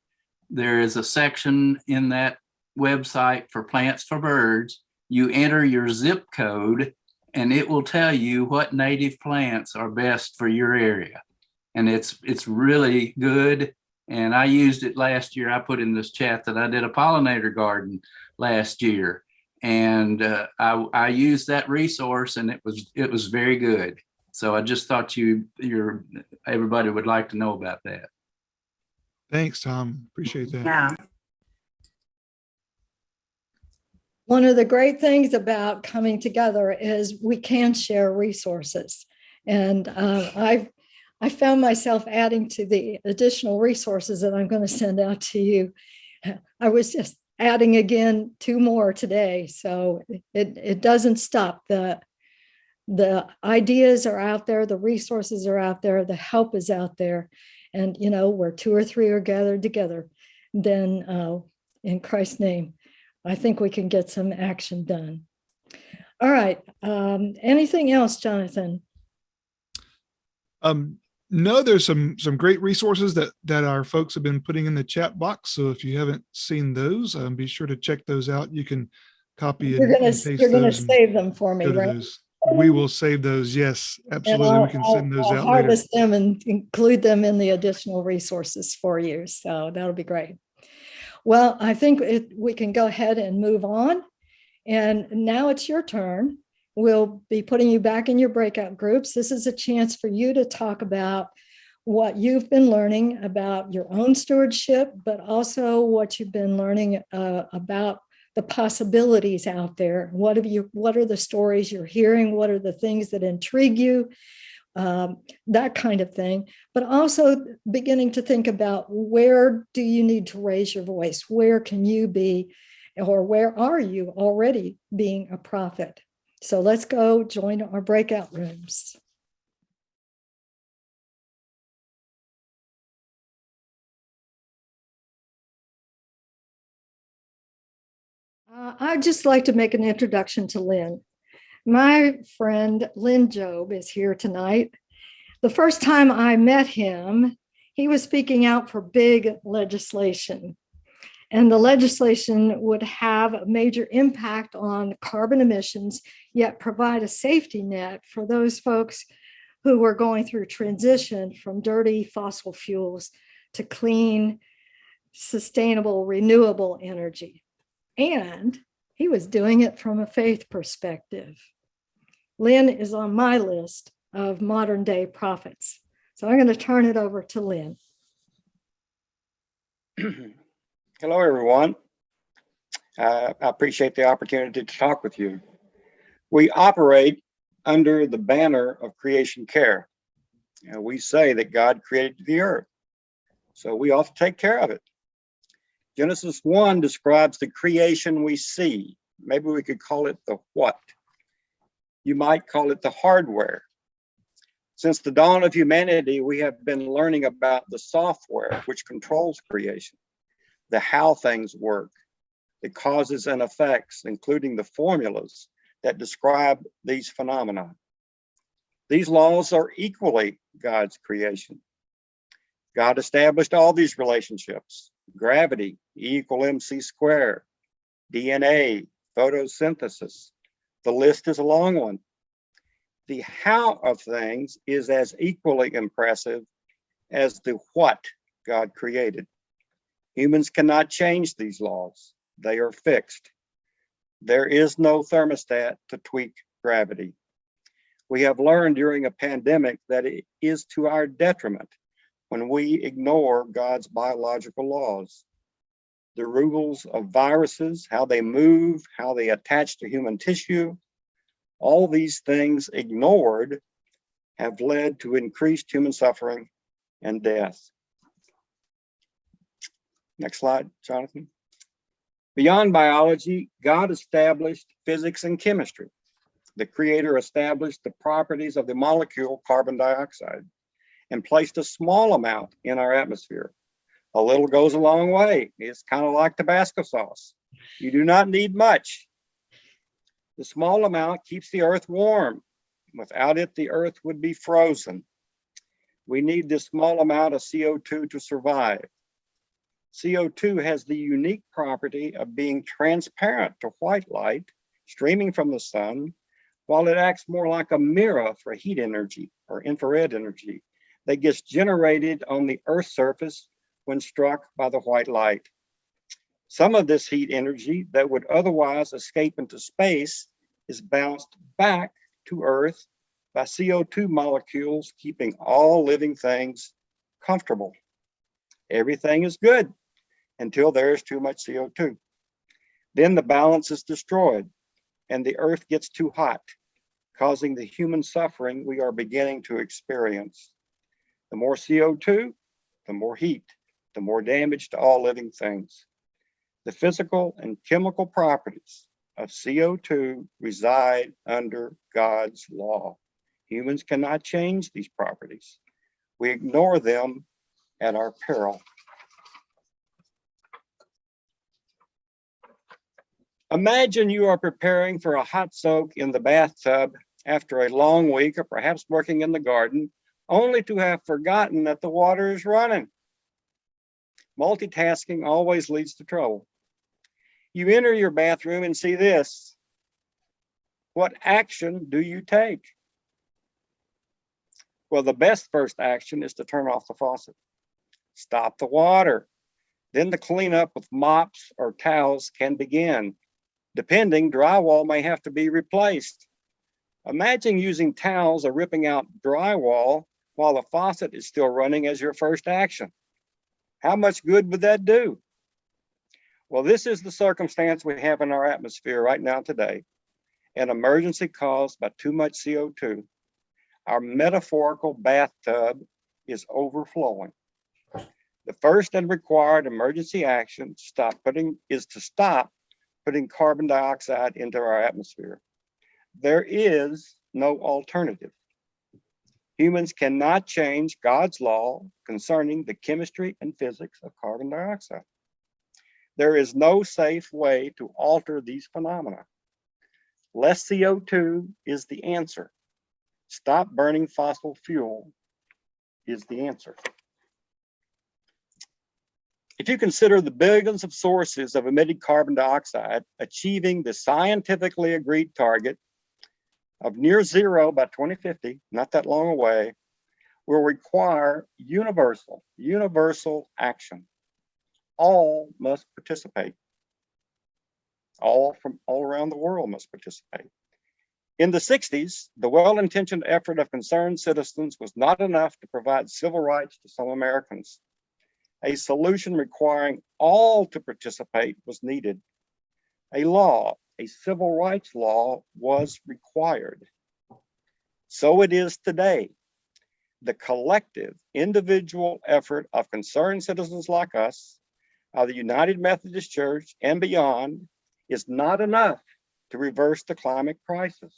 E: there is a section in that website for Plants for Birds. You enter your zip code, and it will tell you what native plants are best for your area. And it's really good. And I used it last year. I put in this chat that I did a pollinator garden last year, and I used that resource, and it was very good. So I just thought everybody would like to know about that.
C: Thanks, Tom. Appreciate that.
D: Yeah.
B: One of the great things about coming together is we can share resources. And I found myself adding to the additional resources that I'm going to send out to you. I was just adding again 2 more today. So it doesn't stop. The ideas are out there, the resources are out there, the help is out there. And, where 2 or 3 are gathered together, then in Christ's name, I think we can get some action done. All right. Anything else, Jonathan?
C: No, there's some great resources that our folks have been putting in the chat box. So if you haven't seen those, be sure to check those out. You can copy and paste those.
B: You're gonna save them for me,
C: Go to
B: right?
C: those. We will save those. Yes,
B: And
C: absolutely. We can send those
B: I'll
C: out later.
B: harvest them and include them in the additional resources for you. So that'll be great. Well, I think we can go ahead and move on. And now it's your turn. We'll be putting you back in your breakout groups. This is a chance for you to talk about what you've been learning about your own stewardship, but also what you've been learning about the possibilities out there. What are the stories you're hearing? What are the things that intrigue you? That kind of thing, but also beginning to think about where do you need to raise your voice? Where can you be, or where are you already being a prophet? So let's go join our breakout rooms. I'd just like to make an introduction to Lynn. My friend Lynn Jobe is here tonight. The first time I met him, he was speaking out for big legislation. And the legislation would have a major impact on carbon emissions, yet provide a safety net for those folks who were going through transition from dirty fossil fuels to clean, sustainable, renewable energy. And he was doing it from a faith perspective. Lynn is on my list of modern day prophets. So I'm going to turn it over to Lynn.
F: Hello, everyone. I appreciate the opportunity to talk with you. We operate under the banner of creation care. We say that God created the earth, so we ought to take care of it. Genesis 1 describes the creation we see. Maybe we could call it the what. You might call it the hardware. Since the dawn of humanity, we have been learning about the software which controls creation, the how things work, the causes and effects, including the formulas that describe these phenomena. These laws are equally God's creation. God established all these relationships: gravity, E = mc squared, DNA, photosynthesis. The list is a long one. The how of things is as equally impressive as the what God created. Humans cannot change these laws. They are fixed. There is no thermostat to tweak gravity. We have learned during a pandemic that it is to our detriment when we ignore God's biological laws. The rules of viruses, how they move, how they attach to human tissue, all these things ignored have led to increased human suffering and death. Next slide, Jonathan. Beyond biology, God established physics and chemistry. The Creator established the properties of the molecule carbon dioxide and placed a small amount in our atmosphere. A little goes a long way. It's kind of like Tabasco sauce. You do not need much. The small amount keeps the earth warm. Without it, the earth would be frozen. We need this small amount of CO2 to survive. CO2 has the unique property of being transparent to white light streaming from the sun, while it acts more like a mirror for heat energy or infrared energy that gets generated on the Earth's surface when struck by the white light. Some of this heat energy that would otherwise escape into space is bounced back to Earth by CO2 molecules, keeping all living things comfortable. Everything is good until there is too much CO2. Then the balance is destroyed and the Earth gets too hot, causing the human suffering we are beginning to experience. The more CO2, the more heat, the more damage to all living things. The physical and chemical properties of CO2 reside under God's law. Humans cannot change these properties. We ignore them at our peril. Imagine you are preparing for a hot soak in the bathtub after a long week, or perhaps working in the garden, only to have forgotten that the water is running. Multitasking always leads to trouble. You enter your bathroom and see this. What action do you take? Well, the best first action is to turn off the faucet. Stop the water. Then the cleanup with mops or towels can begin. Depending, drywall may have to be replaced. Imagine using towels or ripping out drywall while the faucet is still running as your first action. How much good would that do? Well, this is the circumstance we have in our atmosphere right now today, an emergency caused by too much CO2. Our metaphorical bathtub is overflowing. The first and required emergency action is to stop putting carbon dioxide into our atmosphere. There is no alternative. Humans cannot change God's law concerning the chemistry and physics of carbon dioxide. There is no safe way to alter these phenomena. Less CO2 is the answer. Stop burning fossil fuel is the answer. If you consider the billions of sources of emitted carbon dioxide, achieving the scientifically agreed target of near zero by 2050, not that long away, will require universal action. All must participate. All from all around the world must participate. In the 60s, the well-intentioned effort of concerned citizens was not enough to provide civil rights to some Americans. A solution requiring all to participate was needed. A civil rights law was required. So it is today. The collective individual effort of concerned citizens like us, of the United Methodist Church and beyond, is not enough to reverse the climate crisis.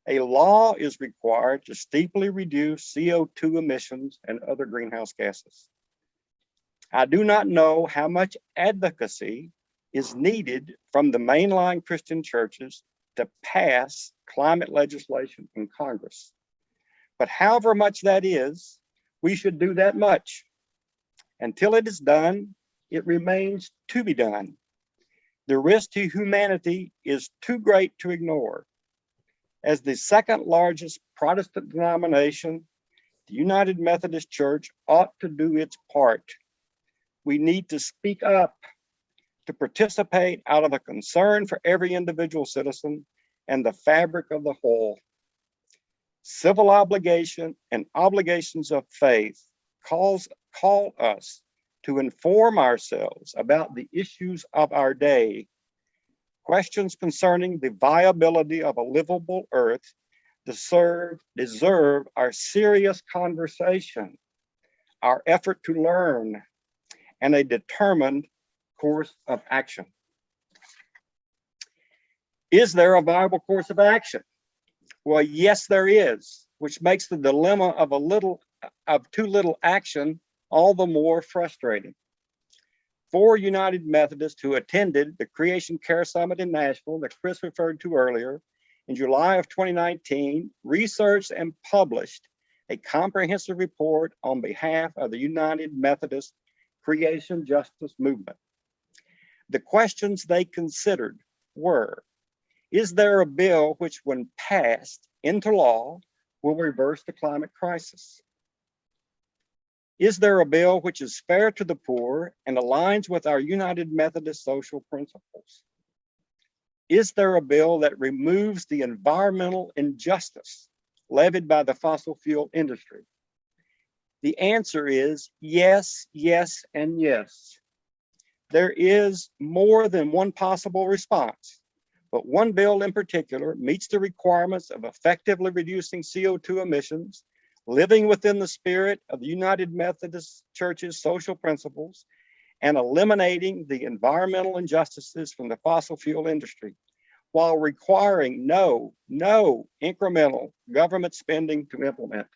F: A law is required to steeply reduce CO2 emissions and other greenhouse gases. I do not know how much advocacy is needed from the mainline Christian churches to pass climate legislation in Congress. But however much that is, we should do that much. Until it is done, it remains to be done. The risk to humanity is too great to ignore. As the second largest Protestant denomination, the United Methodist Church ought to do its part. We need to speak up, to participate out of a concern for every individual citizen and the fabric of the whole. Civil obligation and obligations of faith call us to inform ourselves about the issues of our day. Questions concerning the viability of a livable earth deserve our serious conversation, our effort to learn, and a determined course of action. Is there a viable course of action? Well, yes, there is, which makes the dilemma of too little action all the more frustrating. 4 United Methodists who attended the Creation Care Summit in Nashville that Chris referred to earlier in July of 2019 researched and published a comprehensive report on behalf of the United Methodist Creation Justice Movement. The questions they considered were, is there a bill which, when passed into law, will reverse the climate crisis? Is there a bill which is fair to the poor and aligns with our United Methodist social principles? Is there a bill that removes the environmental injustice levied by the fossil fuel industry? The answer is yes, yes, and yes. There is more than one possible response, but one bill in particular meets the requirements of effectively reducing CO2 emissions, living within the spirit of the United Methodist Church's social principles, and eliminating the environmental injustices from the fossil fuel industry, while requiring no incremental government spending to implement.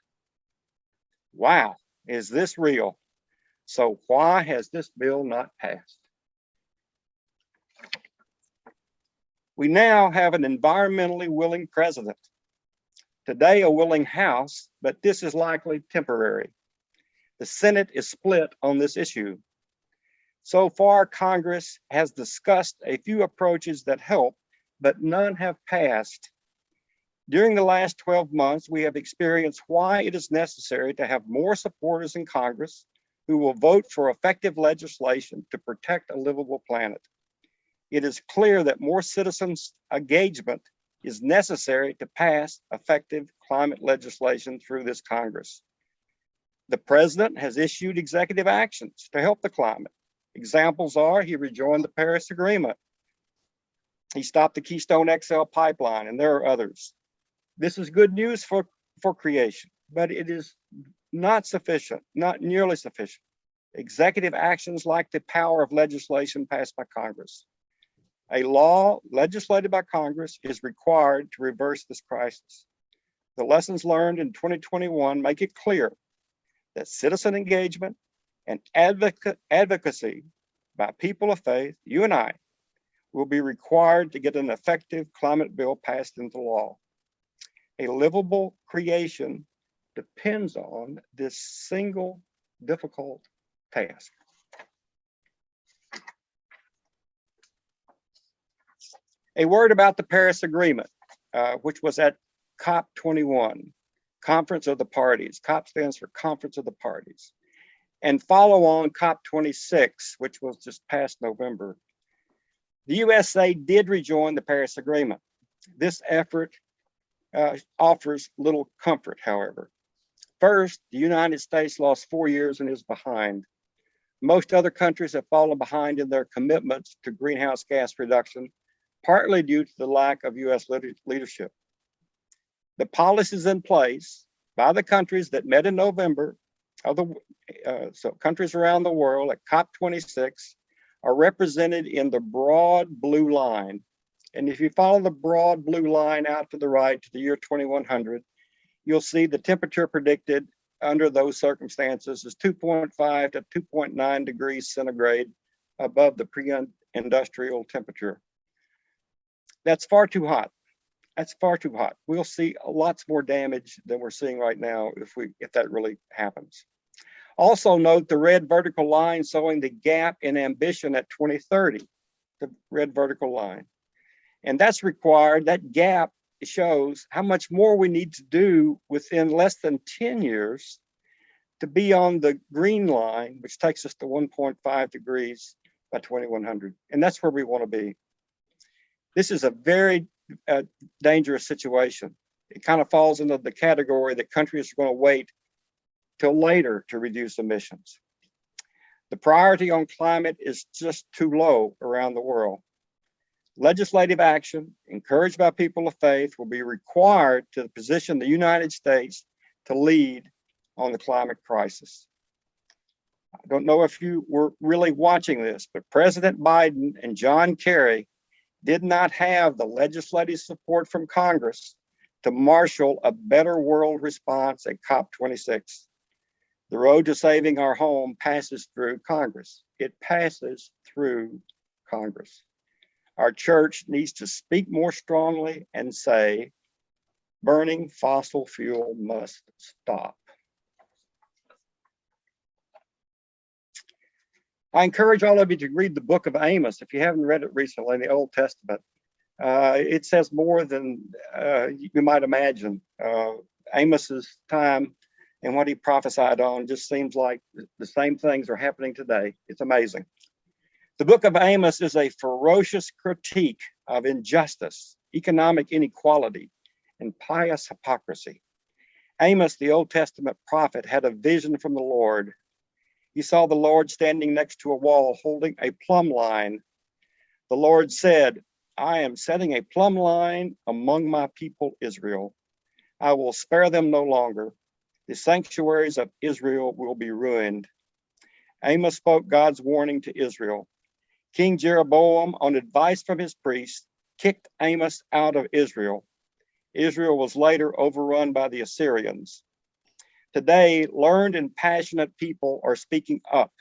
F: Wow, is this real? So why has this bill not passed? We now have an environmentally willing president. Today, a willing House, but this is likely temporary. The Senate is split on this issue. So far, Congress has discussed a few approaches that help, but none have passed. During the last 12 months, we have experienced why it is necessary to have more supporters in Congress who will vote for effective legislation to protect a livable planet. It is clear that more citizens' engagement is necessary to pass effective climate legislation through this Congress. The president has issued executive actions to help the climate. Examples are he rejoined the Paris Agreement. He stopped the Keystone XL pipeline, and there are others. This is good news for creation, but it is not sufficient, not nearly sufficient. Executive actions lack the power of legislation passed by Congress. A law legislated by Congress is required to reverse this crisis. The lessons learned in 2021 make it clear that citizen engagement and advocacy by people of faith, you and I, will be required to get an effective climate bill passed into law. A livable creation depends on this single difficult task. A word about the Paris Agreement, which was at COP21, Conference of the Parties. COP stands for Conference of the Parties. And follow on COP26, which was just past November. The USA did rejoin the Paris Agreement. This effort offers little comfort, however. First, the United States lost 4 years and is behind. Most other countries have fallen behind in their commitments to greenhouse gas reduction, partly due to the lack of US leadership. The policies in place by the countries that met in November, so countries around the world at COP26, are represented in the broad blue line. And if you follow the broad blue line out to the right to the year 2100, you'll see the temperature predicted under those circumstances is 2.5 to 2.9 degrees centigrade above the pre-industrial temperature. That's far too hot. That's far too hot. We'll see lots more damage than we're seeing right now if that really happens. Also note the red vertical line showing the gap in ambition at 2030, the red vertical line. And that's required, that gap shows how much more we need to do within less than 10 years to be on the green line, which takes us to 1.5 degrees by 2100. And that's where we want to be. This is a very dangerous situation. It kind of falls into the category that countries are going to wait till later to reduce emissions. The priority on climate is just too low around the world. Legislative action encouraged by people of faith will be required to position the United States to lead on the climate crisis. I don't know if you were really watching this, but President Biden and John Kerry did not have the legislative support from Congress to marshal a better world response at COP26. The road to saving our home passes through Congress. It passes through Congress. Our church needs to speak more strongly and say, burning fossil fuel must stop. I encourage all of you to read the book of Amos. If you haven't read it recently, in the Old Testament, it says more than you might imagine. Amos's time and what he prophesied on just seems like the same things are happening today. It's amazing. The book of Amos is a ferocious critique of injustice, economic inequality, and pious hypocrisy. Amos, the Old Testament prophet, had a vision from the Lord. He saw the Lord standing next to a wall holding a plumb line. The Lord said, I am setting a plumb line among my people Israel. I will spare them no longer. The sanctuaries of Israel will be ruined. Amos spoke God's warning to Israel. King Jeroboam, on advice from his priests, kicked Amos out of Israel. Israel was later overrun by the Assyrians. Today, learned and passionate people are speaking up.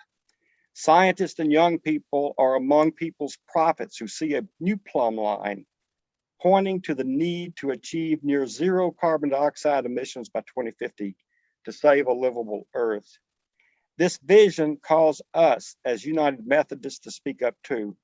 F: Scientists and young people are among people's prophets who see a new plumb line, pointing to the need to achieve near zero carbon dioxide emissions by 2050 to save a livable earth. This vision calls us as United Methodists to speak up too,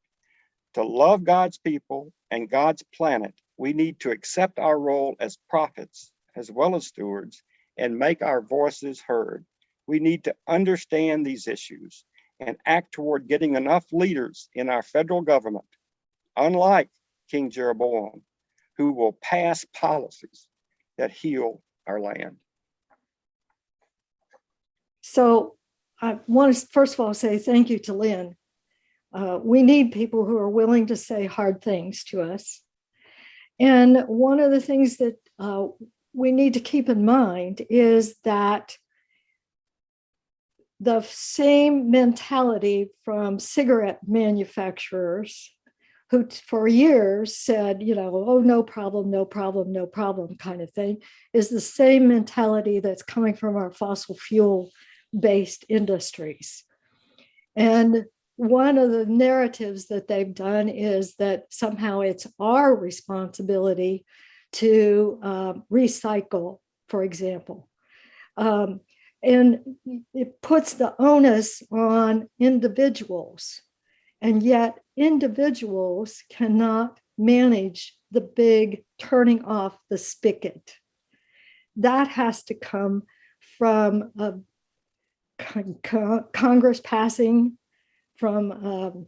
F: to love God's people and God's planet We need to accept our role as prophets as well as stewards and make our voices heard. We need to understand these issues and act toward getting enough leaders in our federal government, unlike King Jeroboam, who will pass policies that heal our land.
B: So I want to first of all say thank you to Lynn. We need people who are willing to say hard things to us. And one of the things that we need to keep in mind is that the same mentality from cigarette manufacturers who for years said, oh, no problem, no problem, no problem kind of thing, is the same mentality that's coming from our fossil fuel-based industries. And one of the narratives that they've done is that somehow it's our responsibility to recycle, for example. And it puts the onus on individuals. And yet individuals cannot manage the big turning off the spigot. That has to come from Congress passing from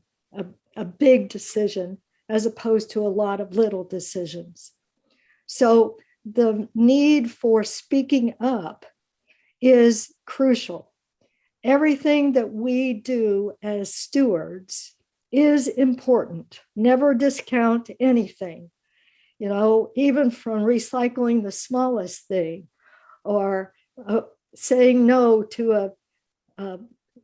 B: a big decision as opposed to a lot of little decisions. So the need for speaking up is crucial. Everything that we do as stewards is important. Never discount anything, even from recycling the smallest thing or saying no to a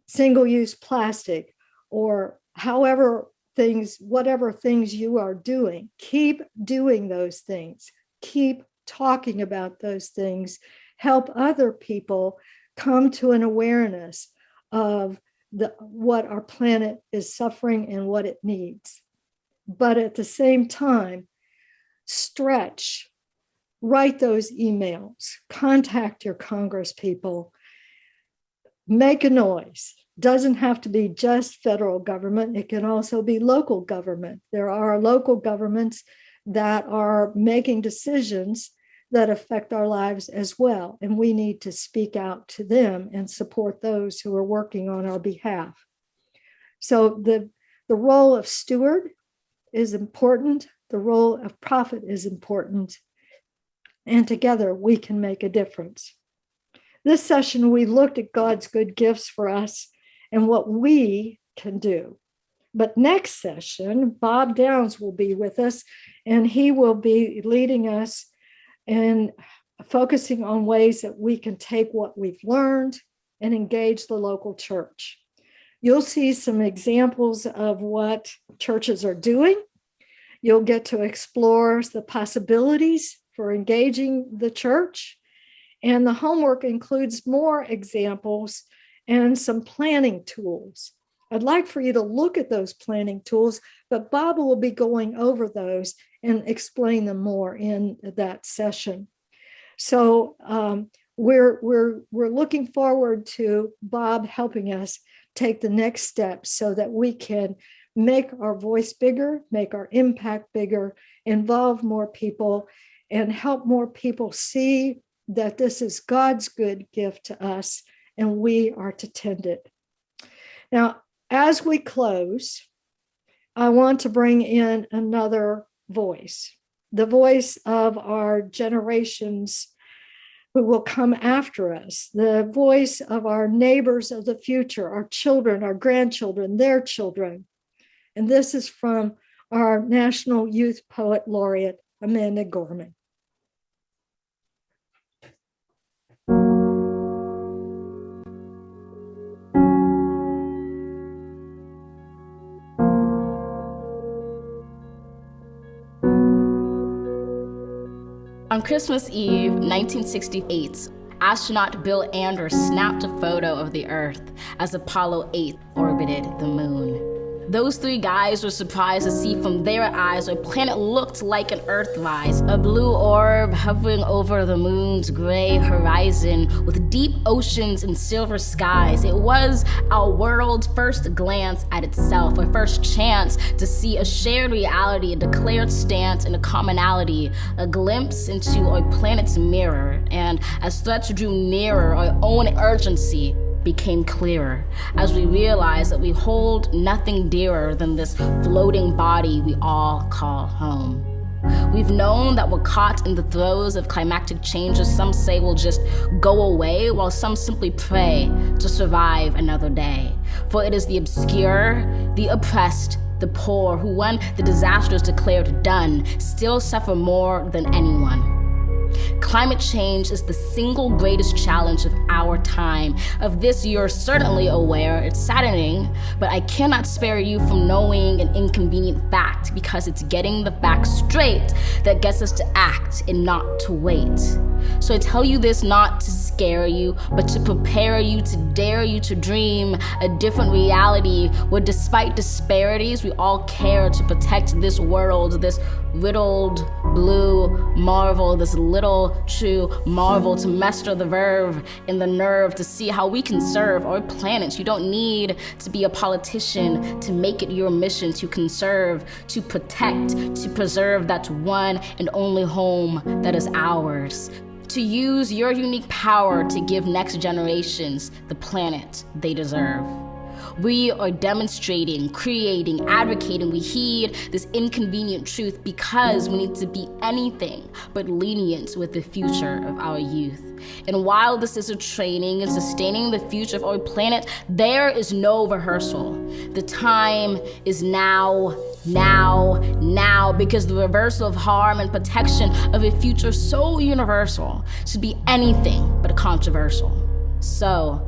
B: single-use plastic or whatever things you are doing. Keep doing those things. Keep talking about those things. Help other people come to an awareness of what our planet is suffering and what it needs. But at the same time, stretch, write those emails, contact your Congress people, make a noise. Doesn't have to be just federal government. It can also be local government. There are local governments that are making decisions that affect our lives as well. And we need to speak out to them and support those who are working on our behalf. So the role of steward is important. The role of prophet is important. And together we can make a difference. This session, we looked at God's good gifts for us and what we can do. But next session, Bob Downs will be with us, and he will be leading us in focusing on ways that we can take what we've learned and engage the local church. You'll see some examples of what churches are doing. You'll get to explore the possibilities for engaging the church. And the homework includes more examples and some planning tools. I'd like for you to look at those planning tools, but Bob will be going over those and explain them more in that session. So we're looking forward to Bob helping us take the next steps so that we can make our voice bigger, make our impact bigger, involve more people, and help more people see that this is God's good gift to us and we are to tend it. Now, as we close, I want to bring in another voice, the voice of our generations who will come after us, the voice of our neighbors of the future, our children, our grandchildren, their children. And this is from our National Youth Poet Laureate, Amanda Gorman.
G: On Christmas Eve, 1968, astronaut Bill Anders snapped a photo of the Earth as Apollo 8 orbited the moon. Those three guys were surprised to see from their eyes a planet looked like an Earthrise, a blue orb hovering over the moon's gray horizon with deep oceans and silver skies. It was our world's first glance at itself, our first chance to see a shared reality, a declared stance, and a commonality, a glimpse into our planet's mirror. And as threats drew nearer, our own urgency became clearer as we realized that we hold nothing dearer than this floating body we all call home. We've known that we're caught in the throes of climactic changes some say will just go away, while some simply pray to survive another day. For it is the obscure, the oppressed, the poor who, when the disaster is declared done, still suffer more than anyone. Climate change is the single greatest challenge of our time. Of this, you're certainly aware. It's saddening, but I cannot spare you from knowing an inconvenient fact, because it's getting the facts straight that gets us to act and not to wait. So I tell you this not to scare you, but to prepare you, to dare you to dream a different reality where, despite disparities, we all care to protect this world, this riddled blue marvel, this little true marvel, to master the verve and the nerve to see how we can serve our planet. You don't need to be a politician to make it your mission to conserve, to protect, to preserve that one and only home that is ours. To use your unique power to give next generations the planet they deserve. We are demonstrating, creating, advocating. We heed this inconvenient truth because we need to be anything but lenient with the future of our youth. And while this is a training in sustaining the future of our planet, there is no rehearsal. The time is now, because the reversal of harm and protection of a future so universal should be anything but controversial. So,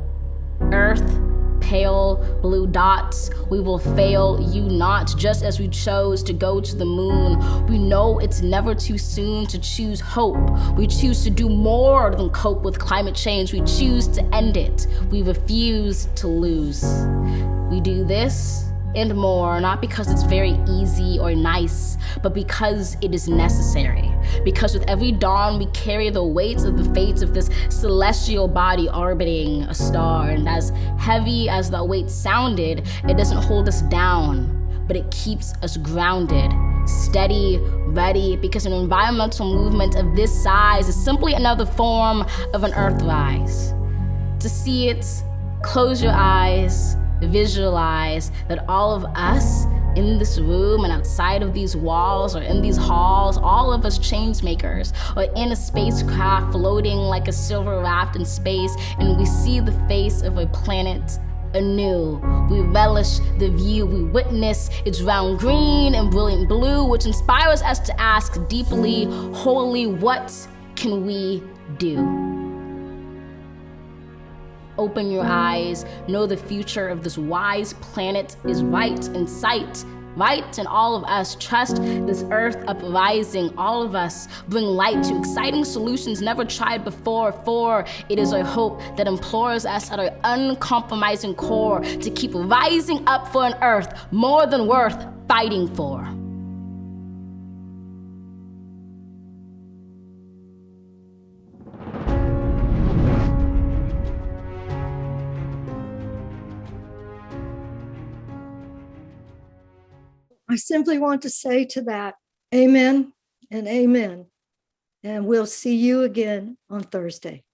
G: Earth, pale blue dots, we will fail you not. Just as we chose to go to the moon, we know it's never too soon to choose hope. We choose to do more than cope with climate change. We choose to end it. We refuse to lose. We do this and more, not because it's very easy or nice, but because it is necessary. Because with every dawn we carry the weight of the fates of this celestial body orbiting a star, and as heavy as that weight sounded, it doesn't hold us down, but it keeps us grounded, steady, ready, because an environmental movement of this size is simply another form of an Earthrise. To see it, close your eyes, visualize that all of us in this room and outside of these walls or in these halls, all of us change makers, or in a spacecraft floating like a silver raft in space, and we see the face of a planet anew. We relish the view, we witness its round green and brilliant blue, which inspires us to ask deeply, wholly, what can we do? Open your eyes, know the future of this wise planet is right in sight, right in all of us. Trust this earth uprising, all of us bring light to exciting solutions never tried before, for it is our hope that implores us at our uncompromising core to keep rising up for an earth more than worth fighting for.
B: I simply want to say to that, amen and amen. And we'll see you again on Thursday.